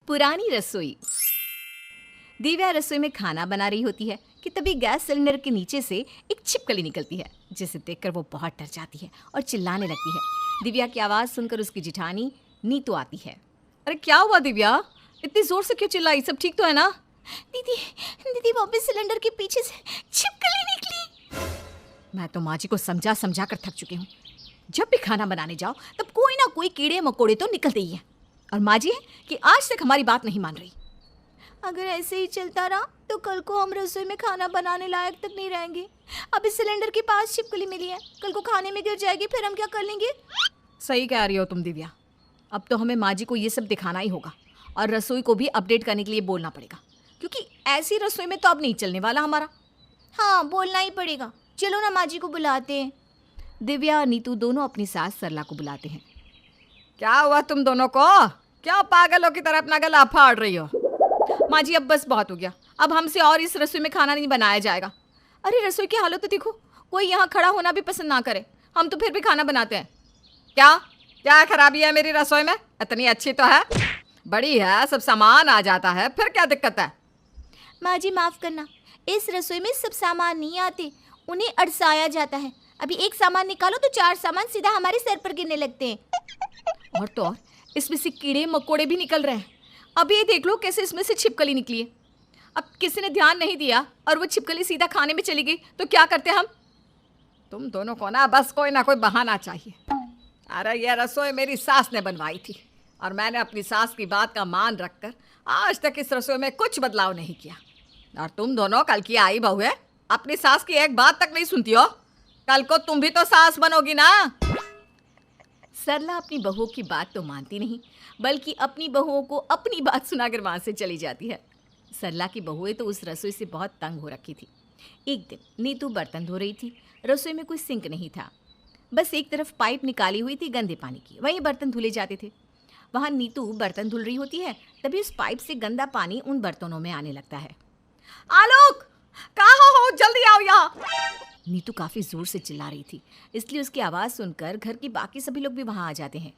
पुरानी रसोई। दिव्या रसोई में खाना बना रही होती है कि तभी गैस सिलेंडर के नीचे से एक छिपकली निकलती है, जिसे देखकर वो बहुत डर जाती है और चिल्लाने लगती है। दिव्या की आवाज़ सुनकर उसकी जिठानी नीतू आती है। अरे क्या हुआ दिव्या, इतनी जोर से क्यों चिल्लाई? सब ठीक तो है ना? दीदी दीदी वापस सिलेंडर के पीछे से छिपकली निकली। मैं तो माँ जी को समझा समझा कर थक चुकी हूँ। जब भी खाना बनाने जाओ तब कोई ना कोई कीड़े मकोड़े तो निकलते ही हैं। और माँ जी है कि आज तक हमारी बात नहीं मान रही। अगर ऐसे ही चलता रहा तो कल को हम रसोई में खाना बनाने लायक तक नहीं रहेंगे। अभी सिलेंडर के पास छिपकली मिली है, कल को खाने में गिर जाएगी, फिर हम क्या कर लेंगे? सही कह रही हो तुम दिव्या। अब तो हमें माँ जी को ये सब दिखाना ही होगा और रसोई को भी अपडेट करने के लिए बोलना पड़ेगा, क्योंकि ऐसी रसोई में तो अब नहीं चलने वाला हमारा। हाँ, बोलना ही पड़ेगा। चलो ना माँ जी को बुलाते हैं। दिव्या और नीतू दोनों अपनी सास सरला को बुलाते हैं। क्या हुआ तुम दोनों को? क्या पागलों की तरह अपना गला फाड़ रही हो? माँ जी अब बस बहुत हो गया, अब हमसे और इस रसोई में खाना नहीं बनाया जाएगा। अरे रसोई की हालत तो देखो, कोई यहाँ खड़ा होना भी पसंद ना करे, हम तो फिर भी खाना बनाते हैं। क्या क्या खराबी है मेरी रसोई में? इतनी अच्छी तो है, बड़ी है, सब सामान आ जाता है, फिर क्या दिक्कत है? माँ जी माफ़ करना, इस रसोई में सब सामान नहीं आते, उन्हें अड़साया जाता है। अभी एक सामान निकालो तो 4 सामान सीधा हमारे सर पर गिरने लगते हैं। और तो और इसमें से कीड़े मकोड़े भी निकल रहे हैं। अभी ये देख लो कैसे इसमें से छिपकली निकली है। अब किसी ने ध्यान नहीं दिया और वो छिपकली सीधा खाने में चली गई तो क्या करते हम? तुम दोनों को ना बस कोई ना कोई बहाना चाहिए। अरे ये रसोई मेरी सास ने बनवाई थी और मैंने अपनी सास की बात का मान रखकर आज तक इस रसोई में कुछ बदलाव नहीं किया। और तुम दोनों कल की आई बहू है, अपनी सास की एक बात तक नहीं सुनती हो। कल को तुम भी तो सास बनोगी ना। सरला अपनी बहू की बात तो मानती नहीं, बल्कि अपनी बहुओं को अपनी बात सुनाकर वहाँ से चली जाती है। सरला की बहुएं तो उस रसोई से बहुत तंग हो रखी थी। एक दिन नीतू बर्तन धो रही थी। रसोई में कोई सिंक नहीं था, बस एक तरफ पाइप निकाली हुई थी गंदे पानी की, वहीं बर्तन धुले जाते थे। वहाँ नीतू बर्तन धुल रही होती है, तभी उस पाइप से गंदा पानी उन बर्तनों में आने लगता है। आलोक, कहाँ हो? जल्दी आओ यहाँ। नीतू काफ़ी ज़ोर से चिल्ला रही थी, इसलिए उसकी आवाज़ सुनकर घर के बाकी सभी लोग भी वहाँ आ जाते हैं।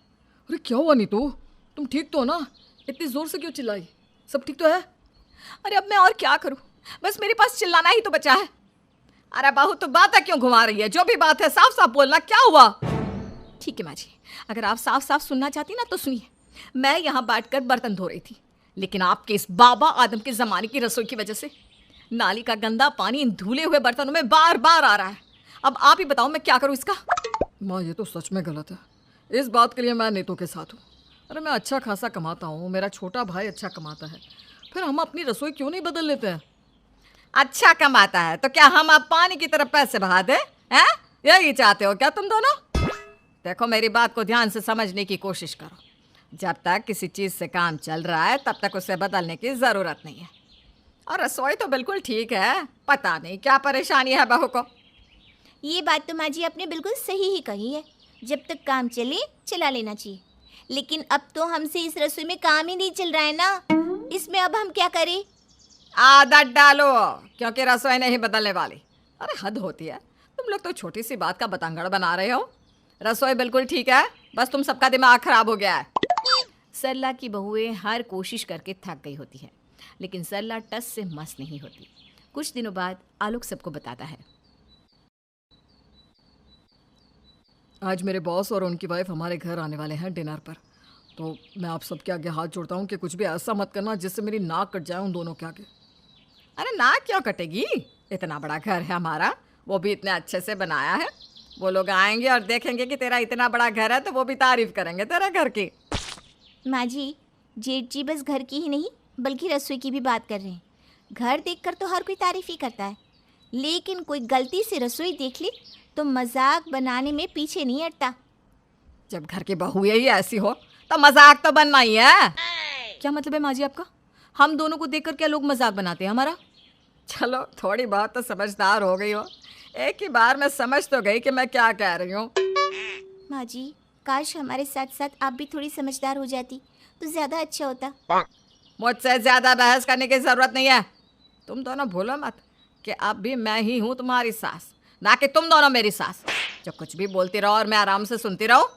अरे क्या हुआ नीतू, तुम ठीक तो हो ना? इतनी जोर से क्यों चिल्लाई? सब ठीक तो है? अरे अब मैं और क्या करूं, बस मेरे पास चिल्लाना ही तो बचा है। अरे बहू तो बातें क्यों घुमा रही है? जो भी बात है साफ साफ बोलना, क्या हुआ? ठीक है माँ जी, अगर आप साफ साफ सुनना चाहती ना तो सुनिए। मैं यहाँ बैठकर बर्तन धो रही थी, लेकिन आपके इस बाबा आदम के ज़माने की रसोई की वजह से नाली का गंदा पानी इन धुले हुए बर्तनों में बार बार आ रहा है। अब आप ही बताओ मैं क्या करूँ इसका? माँ ये तो सच में गलत है, इस बात के लिए मैं नीतू के साथ हूँ। अरे मैं अच्छा खासा कमाता हूँ, मेरा छोटा भाई अच्छा कमाता है, फिर हम अपनी रसोई क्यों नहीं बदल लेते हैं? अच्छा कमाता है तो क्या हम आप पानी की तरफ पैसे बहा दें? हैं? यही चाहते हो क्या तुम दोनों? देखो मेरी बात को ध्यान से समझने की कोशिश करो। जब तक किसी चीज़ से काम चल रहा है तब तक उसे बदलने की ज़रूरत नहीं है। और रसोई तो बिल्कुल ठीक है, पता नहीं क्या परेशानी है बहू को। ये बात तो माँ जी आपने बिल्कुल सही ही कही है, जब तक काम चले चला लेना चाहिए। लेकिन अब तो हमसे इस रसोई में काम ही नहीं चल रहा है ना, इसमें अब हम क्या करें? आदत डालो, क्योंकि रसोई नहीं बदलने वाली। अरे हद होती है, तुम लोग तो छोटी सी बात का बतंगड़ बना रहे हो। रसोई बिल्कुल ठीक है, बस तुम सबका दिमाग खराब हो गया है। सरला की बहुएं हर कोशिश करके थक गई होती है, लेकिन सरला टस से मस नहीं होती। कुछ दिनों बाद आलोक सबको बताता है। आज मेरे बॉस और उनकी वाइफ हमारे घर आने वाले हैं डिनर पर, तो मैं आप सबके आगे हाथ जोड़ता हूँ कि कुछ भी ऐसा मत करना जिससे मेरी नाक कट जाए उन दोनों के आगे। अरे नाक क्यों कटेगी? इतना बड़ा घर है हमारा, वो भी इतने अच्छे से बनाया है। वो लोग आएंगे और देखेंगे कि तेरा इतना बड़ा घर है तो वो भी तारीफ करेंगे तेरे घर की। माँ जी, जेठ जी बस घर की ही नहीं बल्कि रसोई की भी बात कर रहे हैं। घर देखकर तो हर कोई तारीफ ही करता है, लेकिन कोई गलती से रसोई देख ले तो मजाक बनाने में पीछे नहीं हटता। जब घर की बहू ही ऐसी हो तो मजाक तो बनना ही है। क्या मतलब है माँ जी आपका? हम दोनों को देखकर क्या लोग मजाक बनाते हैं हमारा? चलो थोड़ी बहुत तो समझदार हो गई हो, एक ही बार में समझ तो गई कि मैं क्या कह रही हूँ। माँ जी, काश हमारे साथ साथ आप भी थोड़ी समझदार हो जाती तो ज़्यादा अच्छा होता। मुझसे ज़्यादा बहस करने की ज़रूरत नहीं है। तुम दोनों भूलो मत कि अब भी मैं ही हूँ तुम्हारी सास, ना कि तुम दोनों मेरी सास। जो कुछ भी बोलती रहो और मैं आराम से सुनती रहो।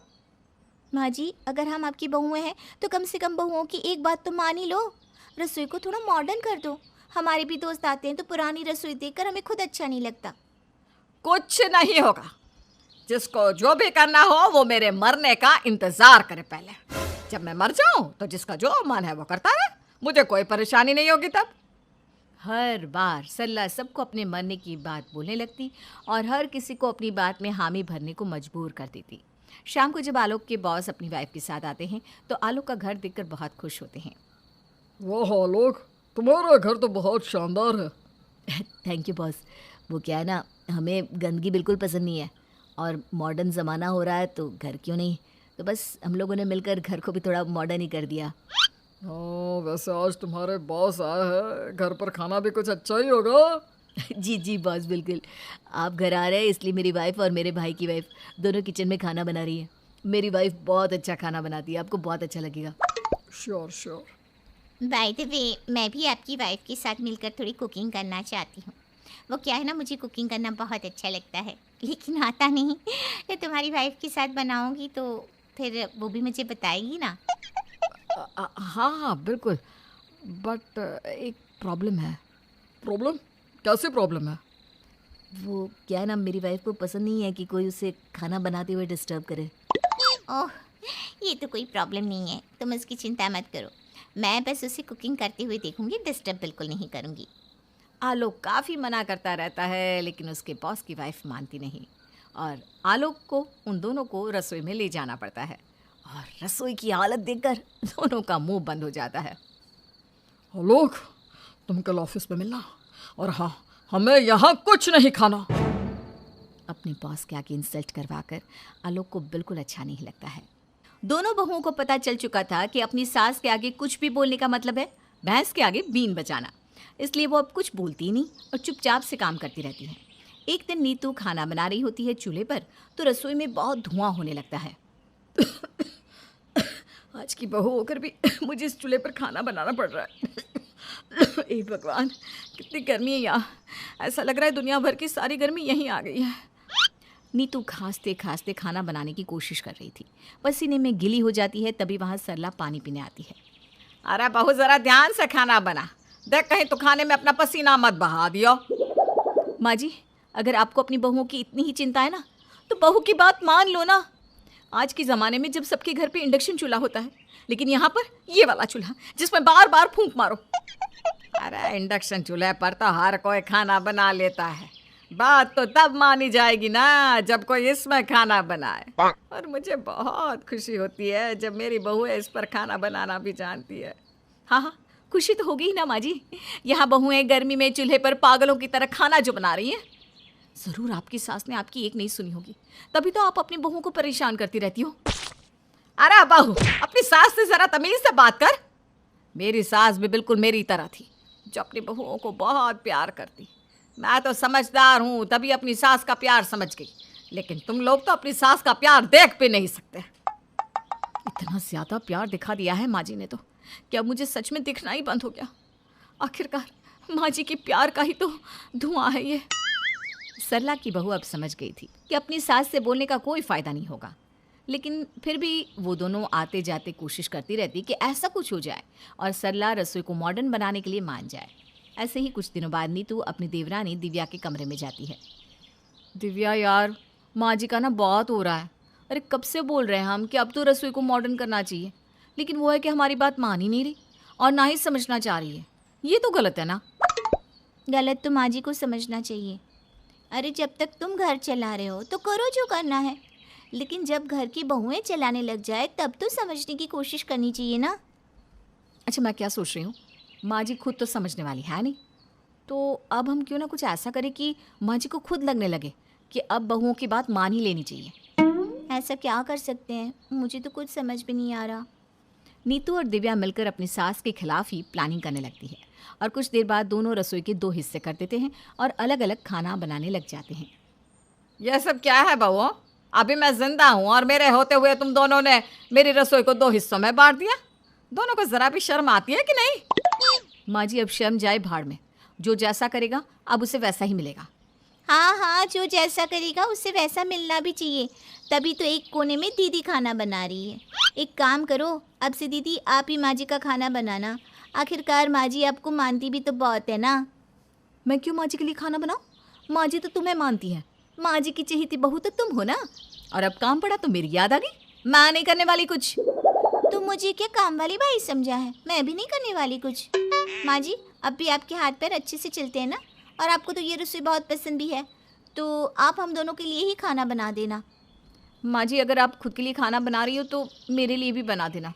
माँ जी, अगर हम आपकी बहुएं हैं तो कम से कम बहुओं की एक बात तो मान ही लो, रसोई को थोड़ा मॉडर्न कर दो। हमारे भी दोस्त आते हैं तो पुरानी रसोई देखकर हमें खुद अच्छा नहीं लगता। कुछ नहीं होगा, जिसको जो भी करना हो वो मेरे मरने का इंतजार करे पहले। जब मैं मर जाऊं तो जिसका जो मन है वो करता रहे, मुझे कोई परेशानी नहीं होगी तब। हर बार सरला सबको अपने मरने की बात बोलने लगती और हर किसी को अपनी बात में हामी भरने को मजबूर कर देती। शाम को जब आलोक के बॉस अपनी वाइफ के साथ आते हैं तो आलोक का घर देखकर बहुत खुश होते हैं। वाह आलोक, तुम्हारा घर तो बहुत शानदार है। Thank you boss. वो क्या है ना, हमें गंदगी बिल्कुल पसंद नहीं है और मॉडर्न ज़माना हो रहा है तो घर क्यों नहीं, तो बस हम लोगों ने मिलकर घर को भी थोड़ा मॉडर्न ही कर दिया। हाँ, वैसे आज तुम्हारे बॉस आए हैं, घर पर खाना भी कुछ अच्छा ही होगा। जी जी बॉस, बिल्कुल। आप घर आ रहे हैं इसलिए मेरी वाइफ और मेरे भाई की वाइफ दोनों किचन में खाना बना रही है। मेरी वाइफ बहुत अच्छा खाना बनाती है, आपको बहुत अच्छा लगेगा। Sure sure. By the way, मैं भी आपकी वाइफ के साथ मिलकर थोड़ी कुकिंग करना चाहती हूँ। वो क्या है ना, मुझे कुकिंग करना बहुत अच्छा लगता है, लेकिन आता नहीं। तो तुम्हारी वाइफ के साथ बनाऊँगी तो फिर वो भी मुझे बताएगी ना। हाँ हाँ बिल्कुल, बट एक प्रॉब्लम है। प्रॉब्लम? कैसे प्रॉब्लम है? वो क्या है ना, मेरी वाइफ को पसंद नहीं है कि कोई उसे खाना बनाते हुए डिस्टर्ब करे। ओह, ये तो कोई प्रॉब्लम नहीं है, तुम उसकी चिंता मत करो। मैं बस उसे कुकिंग करते हुए देखूंगी, डिस्टर्ब बिल्कुल नहीं करूंगी। आलोक काफ़ी मना करता रहता है लेकिन उसके बॉस की वाइफ मानती नहीं और आलोक को उन दोनों को रसोई में ले जाना पड़ता है और रसोई की हालत देखकर दोनों का मुंह बंद हो जाता है। आलोक, तुम कल ऑफिस में मिलना, और हाँ, हमें यहाँ कुछ नहीं खाना। अपने बॉस के आगे इंसल्ट करवाकर आलोक को बिल्कुल अच्छा नहीं लगता है। दोनों बहुओं को पता चल चुका था कि अपनी सास के आगे कुछ भी बोलने का मतलब है भैंस के आगे बीन बजाना, इसलिए वो अब कुछ बोलती ही नहीं और चुपचाप से काम करती रहती है। एक दिन नीतू खाना बना रही होती है चूल्हे पर तो रसोई में बहुत धुआं होने लगता है। आज की बहू होकर भी मुझे इस चूल्हे पर खाना बनाना पड़ रहा है। ए भगवान, कितनी गर्मी है यहाँ, ऐसा लग रहा है दुनिया भर की सारी गर्मी यहीं आ गई है। नीतू खांसते खांसते खाना बनाने की कोशिश कर रही थी, पसीने में गिली हो जाती है। तभी वहाँ सरला पानी पीने आती है। अरे बहू, जरा ध्यान से खाना बना, देख कहीं तो खाने में अपना पसीना मत बहा दियो। माँ जी, अगर आपको अपनी बहुओं की इतनी ही चिंता है ना तो बहू की बात मान लो ना। आज के ज़माने में जब सबके घर पे इंडक्शन चूल्हा होता है, लेकिन यहाँ पर ये वाला चूल्हा जिसमें बार बार फूंक मारो। अरे इंडक्शन चूल्हे पर तो हर कोई खाना बना लेता है, बात तो तब मानी जाएगी ना जब कोई इसमें खाना बनाए। और मुझे बहुत खुशी होती है जब मेरी बहू इस पर खाना बनाना भी जानती है। हाँ हाँ, खुशी तो होगी ही ना माँ जी। यहाँ बहुएं गर्मी में चूल्हे पर पागलों की तरह खाना जो बना रही हैं। ज़रूर आपकी सास ने आपकी एक नहीं सुनी होगी, तभी तो आप अपनी बहू को परेशान करती रहती हो। अरे बहू, अपनी सास से जरा तमीज से बात कर। मेरी सास भी बिल्कुल मेरी तरह थी, जो अपनी बहुओं को बहुत प्यार करती। मैं तो समझदार हूँ तभी अपनी सास का प्यार समझ गई, लेकिन तुम लोग तो अपनी सास का प्यार देख भी नहीं सकते। इतना ज़्यादा प्यार दिखा दिया है माँ जी ने तो क्या मुझे सच में दिखना ही बंद हो गया। आखिरकार माँ जी की प्यार का ही तो धुआं है ये। सरला की बहू अब समझ गई थी कि अपनी सास से बोलने का कोई फ़ायदा नहीं होगा, लेकिन फिर भी वो दोनों आते जाते कोशिश करती रहती कि ऐसा कुछ हो जाए और सरला रसोई को मॉडर्न बनाने के लिए मान जाए। ऐसे ही कुछ दिनों बाद नीतू अपनी देवरानी दिव्या के कमरे में जाती है। दिव्या यार, माँ जी का ना बहुत हो रहा है। अरे कब से बोल रहे हैं हम कि अब तो रसोई को मॉडर्न करना चाहिए, लेकिन वो है कि हमारी बात मान ही नहीं रही और ना ही समझना चाह रही है। ये तो गलत है ना। गलत तो माँ जी को समझना चाहिए। अरे जब तक तुम घर चला रहे हो तो करो जो करना है, लेकिन जब घर की बहुएं चलाने लग जाए तब तो समझने की कोशिश करनी चाहिए ना। अच्छा, मैं क्या सोच रही हूँ, माँ जी खुद तो समझने वाली है नहीं, तो अब हम क्यों ना कुछ ऐसा करें कि माँ जी को खुद लगने लगे कि अब बहुओं की बात मान ही लेनी चाहिए। ऐसा क्या कर सकते हैं, मुझे तो कुछ समझ भी नहीं आ रहा। नीतू और दिव्या मिलकर अपनी सास के खिलाफ ही प्लानिंग करने लगती है और कुछ देर बाद दोनों रसोई के 2 हिस्से कर देते हैं और अलग अलग खाना बनाने लग जाते हैं। यह सब क्या है बहू? अभी मैं जिंदा हूँ और मेरे होते हुए तुम दोनों ने मेरी रसोई को 2 हिस्सों में बांट दिया। दोनों को जरा भी शर्म आती है कि नहीं? माँ जी, अब शर्म जाए भाड़ में, जो जैसा करेगा अब उसे वैसा ही मिलेगा। हाँ हाँ, जो जैसा करेगा उससे वैसा मिलना भी चाहिए। तभी तो एक कोने में दीदी खाना बना रही है। एक काम करो, अब से दीदी आप ही माँ जी का खाना बनाना। आखिरकार माँ जी आपको मानती भी तो बहुत है ना। मैं क्यों माँ जी के लिए खाना बनाऊं? माँ जी तो तुम्हें मानती है। माँ जी की चहेती बहू तो तुम हो ना। और अब काम पड़ा तो मेरी याद आ गई। मैं नहीं करने वाली कुछ। तो मुझे क्या काम वाली भाई समझा है? मैं भी नहीं करने वाली कुछ। माँ जी, अब भी आपके हाथ पैर अच्छे से चलते हैं ना? और आपको तो ये रसोई बहुत पसंद भी है, तो आप हम दोनों के लिए ही खाना बना देना। माँ जी, अगर आप खुद के लिए खाना बना रही हो तो मेरे लिए भी बना देना।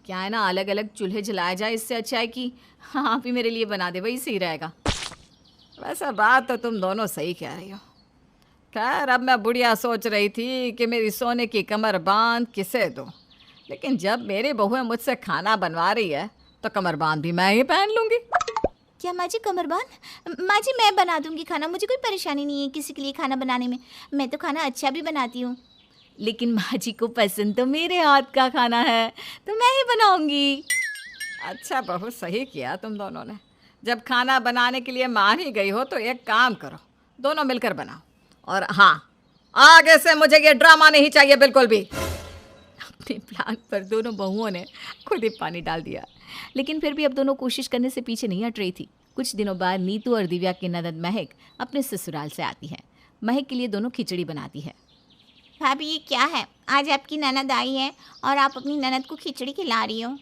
क्या है ना, अलग अलग चूल्हे जलाया जाए, इससे अच्छा है कि आप ही मेरे लिए बना दे, वही सही रहेगा। वैसे बात तो तुम दोनों सही कह रही हो। खैर, अब मैं बुढ़िया सोच रही थी कि मेरी सोने की कमर बांध किसे दूँ, लेकिन जब मेरी बहू मुझसे खाना बनवा रही है तो कमर बांध भी मैं ही पहन लूँगी। क्या माँ जी, कमरबंद? माँ जी मैं बना दूँगी खाना, मुझे कोई परेशानी नहीं है किसी के लिए खाना बनाने में। मैं तो खाना अच्छा भी बनाती हूँ। लेकिन माँ जी को पसंद तो मेरे हाथ का खाना है, तो मैं ही बनाऊंगी। अच्छा बहू, सही किया तुम दोनों ने। जब खाना बनाने के लिए मान ही गई हो तो एक काम करो, दोनों मिलकर बनाओ। और हाँ, आगे से मुझे ये ड्रामा नहीं चाहिए बिल्कुल भी। अपने प्लान पर दोनों बहुओं ने खुद ही पानी डाल दिया। लेकिन फिर भी अब दोनों कोशिश करने से पीछे नहीं हट रही थी। कुछ दिनों बाद नीतू और दिव्या की ननद महक अपने ससुराल से आती है। महक के लिए दोनों खिचड़ी बनाती है। भाभी ये क्या है? आज आपकी ननद आई है और आप अपनी ननद को खिचड़ी खिला रही हो।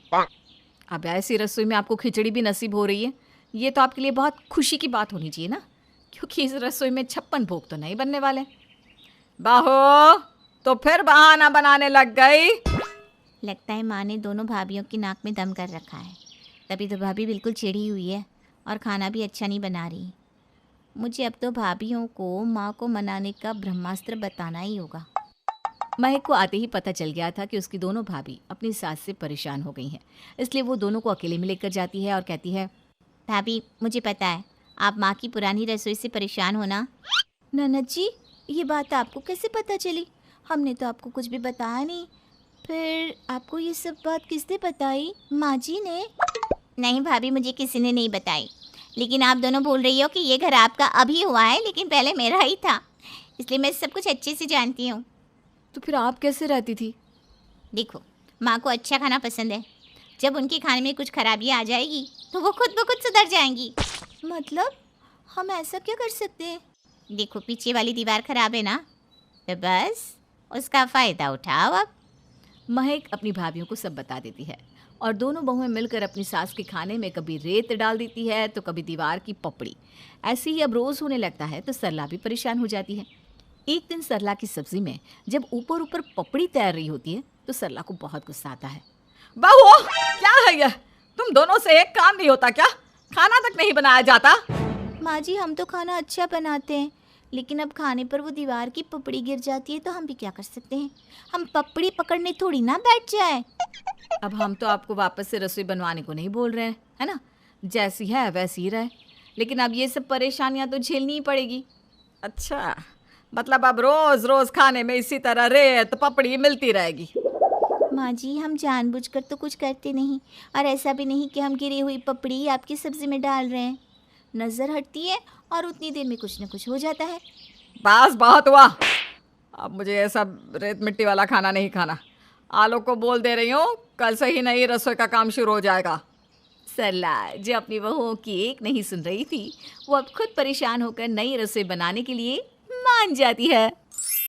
अब ऐसी रसोई में आपको खिचड़ी भी नसीब हो रही है, ये तो आपके लिए बहुत खुशी की बात होनी चाहिए ना, क्योंकि इस रसोई में 56 भोग तो नहीं बनने वाले। बाहो, तो फिर बहाना बनाने लग गई। लगता है माँ ने दोनों भाभीयों की नाक में दम कर रखा है, तभी तो भाभी बिल्कुल चिढ़ी हुई है और खाना भी अच्छा नहीं बना रही। मुझे अब तो भाभीयों को माँ को मनाने का ब्रह्मास्त्र बताना ही होगा। महक को आते ही पता चल गया था कि उसकी दोनों भाभी अपनी सास से परेशान हो गई हैं, इसलिए वो दोनों को अकेले में लेकर जाती है और कहती है, भाभी मुझे पता है आप माँ की पुरानी रसोई से परेशान हो ना। ननद जी, ये बात आपको कैसे पता चली? हमने तो आपको कुछ भी बताया नहीं। फिर आपको ये सब बात किसने बताई? माँ जी ने? नहीं भाभी, मुझे किसी ने नहीं बताई। लेकिन आप दोनों बोल रही हो कि ये घर आपका अभी हुआ है, लेकिन पहले मेरा ही था, इसलिए मैं सब कुछ अच्छे से जानती हूँ। तो फिर आप कैसे रहती थी? देखो, माँ को अच्छा खाना पसंद है। जब उनके खाने में कुछ खराबी आ जाएगी तो वो खुद ब खुद सुधर जाएंगी। मतलब हम ऐसा क्या कर सकते हैं? देखो, पीछे वाली दीवार खराब है ना, तो बस उसका फ़ायदा उठाओ अब। महक अपनी भाभियों को सब बता देती है और दोनों बहुएं मिलकर अपनी सास के खाने में कभी रेत डाल देती है तो कभी दीवार की पपड़ी। ऐसे ही अब रोज़ होने लगता है तो सरला भी परेशान हो जाती है। एक दिन सरला की सब्जी में जब ऊपर ऊपर पपड़ी तैर रही होती है तो सरला को बहुत गुस्सा आता है। बहू, क्या है ये? तुम दोनों से एक काम नहीं होता क्या? खाना तक नहीं बनाया जाता? माँ जी, हम तो खाना अच्छा बनाते हैं, लेकिन अब खाने पर वो दीवार की पपड़ी गिर जाती है तो हम भी क्या कर सकते हैं? हम पपड़ी पकड़ने थोड़ी ना बैठ जाए। अब हम तो आपको वापस से रसोई बनवाने को नहीं बोल रहे हैं, है ना? जैसी है वैसी ही रहे, लेकिन अब ये सब परेशानियां तो झेलनी ही पड़ेगी। अच्छा, मतलब अब रोज रोज खाने में इसी तरह रेत पपड़ी मिलती रहेगी। माँ जी, हम जानबूझकर तो कुछ करते नहीं, और ऐसा भी नहीं कि हम गिरी हुई पपड़ी आपकी सब्जी में डाल रहे हैं। नज़र हटती है और उतनी देर में कुछ न कुछ हो जाता है। बस बहुत हुआ, अब मुझे ये सब रेत मिट्टी वाला खाना नहीं खाना। आलोक को बोल दे रही हूँ, कल से ही नई रसोई का काम शुरू हो जाएगा। सरला, जो अपनी बहुओं की एक नहीं सुन रही थी, वो अब खुद परेशान होकर नई रसोई बनाने के लिए मान जाती है।